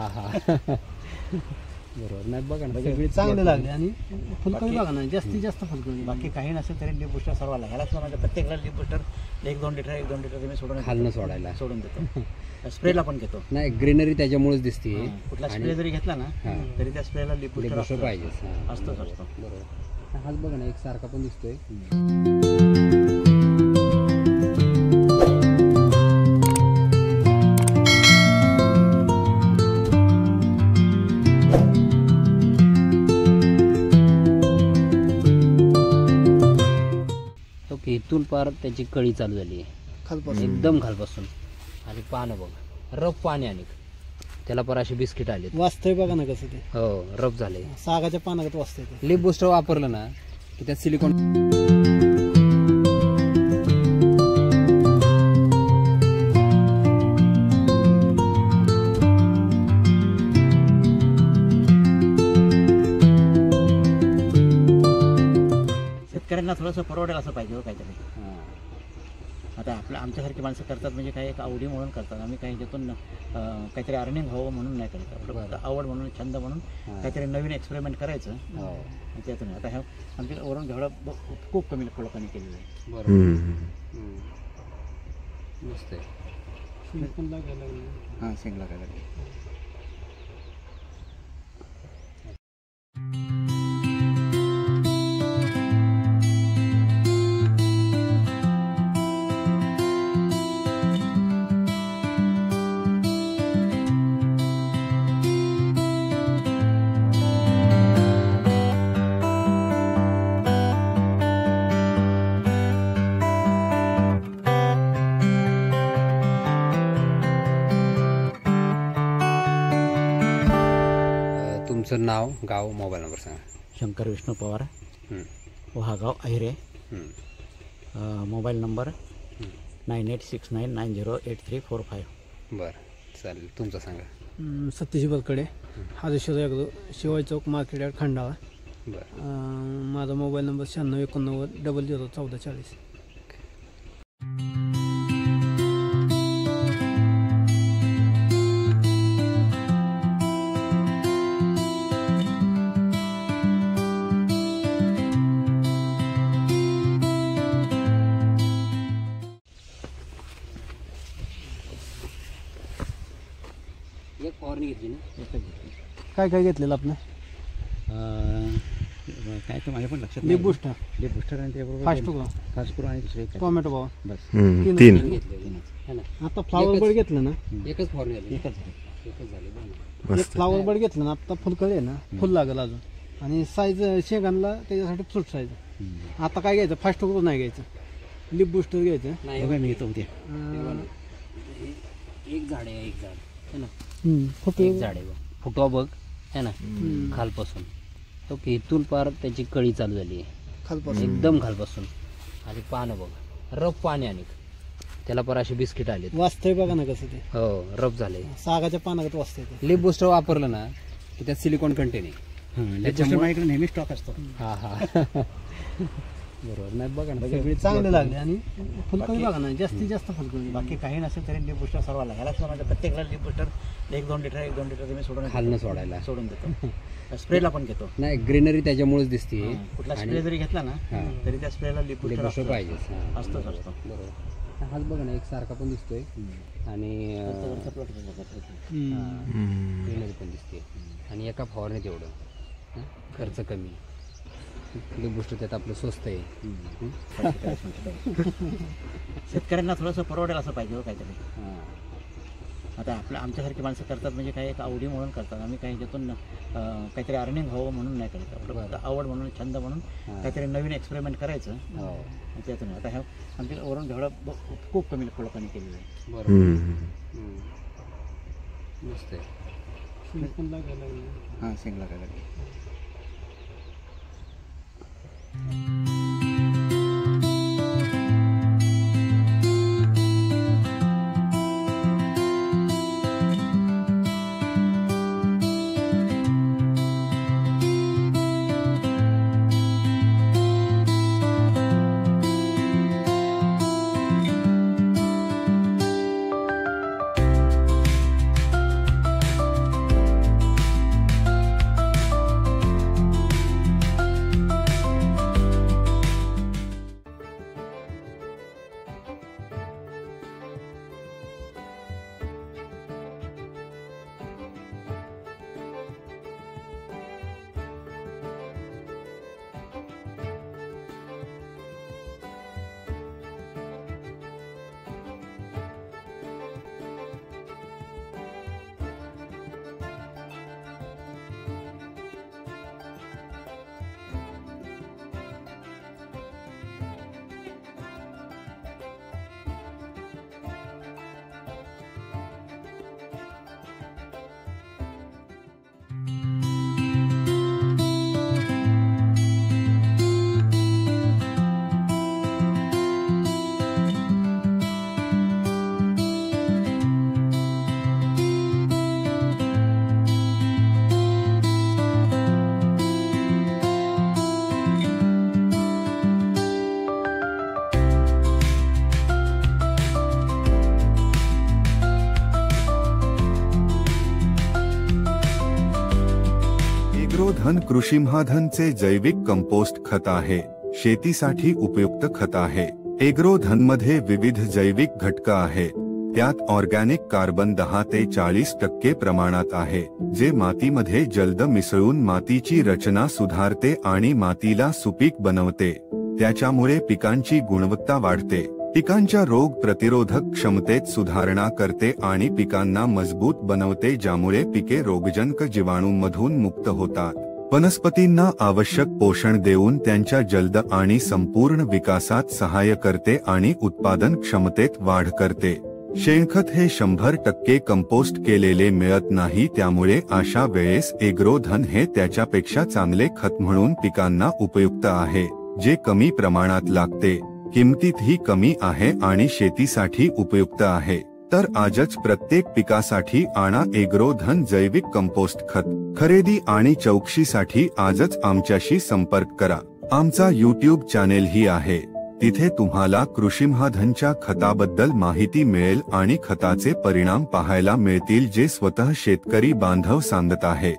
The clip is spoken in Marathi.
हा हा बरोबर. नाही बघा ना सगळी चांगले लागले आणि फुलकळी बघा ना, जास्तीत जास्त फुलकळी. बाकी काही नसेल तरी लिप बुस्टर सर्वाला ह्यालाच म्हणजे प्रत्येकाला लिप बुस्टर 1-2 लिटर मी खालनं सोडून देतो. स्प्रेला पण घेतो. नाही ग्रीनरी त्याच्यामुळेच दिसते. कुठला स्प्रे जरी घेतला ना तरी त्या स्प्रेला लिप बुस्टर पाहिजे असतो. बरोबर. हाच बघा ना एक सारखा पण दिसतोय. इथून पार त्याची कळी चालू झाली आहे खालपासून, एकदम खालपासून. आणि पानं बघ, रफ पाणी आणि त्याला पर अशी बिस्किट आली. वाचतंय बघा ना कसं ते. हो रफ झाले. सागाच्या पानागत वाचतंय ते. लिप बुस्टर वापरलं ना की त्यात सिलिकॉन शेतकऱ्यांना थोडंसं परवडेल असं पाहिजे हो काहीतरी. आता आमच्यासारखी माणसं करतात म्हणजे काही एक आवडी म्हणून करतात. आम्ही काही त्यातून काहीतरी अर्निंग व्हावं म्हणून नाही करत. आपलं आवड म्हणून, छंद म्हणून काहीतरी नवीन एक्सपेरिमेंट करायचं त्यातून. आता ह्या आमच्या वरून घेवडा खूप कमी लोकांनी केलेलं आहे. बरोबर. मस्त आहे. हां शेंग लागायला लागली. तुमचं नाव, गाव, मोबाईल नंबर सांगा. शंकर विष्णू पवार, वहागाव अहिरे. Mobile number 9869908345. बरं चालेल. तुमचं सांगा. सतीश बलकडे, हाजेश्वर यागलो, शिवाय चौक, मार्केट यार्ड, खंडाळा. बरं. माझा मोबाईल नंबर 9689001440. एक फवारणी घेतली ना. काय काय घेतलेलं आपलं? काय तर माझ्या पण लक्षात लिप बुस्टर, आणि त्याबरोबर फास्ट करू आणि दुसरे टोमॅटो पाव, बस 3 घेतले ना. आता फ्लावर बर्ड घेतलं ना. एकच फवारणी झाली. एकच झाली. एक फ्लावर बर्ड घेतलं ना. आता फुलकळी आहे ना, फुल लागेल अजून. आणि साईज शेंगांना त्याच्यासाठी फ्रूट साईज. आता काय घ्यायचं, फास्ट ग्रो नाही घ्यायचं, लिप बुस्टर घ्यायचं. नाही मी येतो उद्या. एक झाड आहे, एक झाड है ना. एक झाड आहे फुटवा बघ है ना खालपासून. ओके. इथून पार त्याची कळी चालू झाली आहे खालपासून, एकदम खालपासून. आणि पानं बघ, रफ पाणी आणि त्याला पर अशी बिस्किट आली. वाचतंय बघा ना कसं ते. हो रफ झाले. सागाच्या पानागत वाचतंय ते. लिप बुस्टर वापरलं ना की त्यात सिलिकॉन कंटेन आहे. त्याच्यामुळे माझ्याकडे नेहमी स्टॉक असतो. हा हा बरोबर. नाही बघा ना सगळी चांगले लागले आणि फुलकळी बघा ना, जास्तीत जास्त फुलकळी. बाकी काही नसेल तरी लिप बुस्टर सर्वाला ह्यालाच म्हणजे प्रत्येकाला लिप बुस्टर 1-2 लिटर मी खालनं सोडून देतो. स्प्रेला पण घेतो. नाही ग्रीनरी त्याच्यामुळेच दिसते. कुठला स्प्रे जरी घेतला ना तरी त्या स्प्रेला लिप बुस्टर पाहिजे असतो. बरोबर. हाच बघा ना एक सारखा पण दिसतोय. आणि ग्रीनरी पण दिसते. आणि एका फवारणी एवढं खर्च कमी. लिप बुस्टर त्यात आपलं स्वस्त आहे. शेतकऱ्यांना थोडंसं परवडेल असं पाहिजे हो काहीतरी. आता आमच्यासारखी माणसं करतात म्हणजे काही एक आवडी म्हणून करतात. आम्ही काही त्यातून काहीतरी अर्निंग व्हावं म्हणून नाही करत. आपलं आवड म्हणून, छंद म्हणून काहीतरी नवीन एक्सपेरिमेंट करायचं त्यातून. आता ह्या आमच्या वरून घेवडा खूप कमी लोकांनी केलेलं आहे. बरोबर. मस्त आहे. हां शेंग लागायला लागली. एग्रोधन कृषिमहाधनचे जैविक कंपोस्ट खत आहे. शेतीसाठी उपयुक्त खत आहे. एग्रोधन मध्ये विविध जैविक घटक आहेत. त्यात ऑर्गॅनिक कार्बन 10 ते 40% प्रमाणात आहे, जे मातीमध्ये जलद मिसळून मातीची रचना सुधारते आणि मातीला सुपीक बनवते. त्याच्यामुळे पिकांची गुणवत्ता वाढते, पिकांच्या रोग प्रतिरोधक क्षमतेत सुधारणा करते आणि पिकांना मजबूत बनवते, ज्यामुळे पिके रोगजनक जीवाणूंमधून मुक्त होतात. वनस्पतींना आवश्यक पोषण देऊन त्यांच्या जलद आणि संपूर्ण विकासात सहाय्य करते आणि उत्पादन क्षमतेत वाढ करते. शेणखत हे 100% कंपोस्ट केलेले मिळत नाही, त्यामुळे अशा वेळेस एग्रोधन हे त्याच्यापेक्षा चांगले खत म्हणून पिकांना उपयुक्त आहे, जे कमी प्रमाणात लागते, किमतीतही कमी आहे आणि शेतीसाठी उपयुक्त आहे. तर आजच प्रत्येक पिकासाठी आणा एग्रोधन जैविक कंपोस्ट खत. खरेदी आणि चौकशीसाठी आजच आमच्याशी संपर्क करा. आमचा YouTube चॅनेलही आहे, तिथे तुम्हाला कृषिमहाधनच्या खताबद्दल माहिती मिळेल आणि खताचे परिणाम पाहायला मिळतील, जे स्वतः शेतकरी बांधव सांगत आहेत.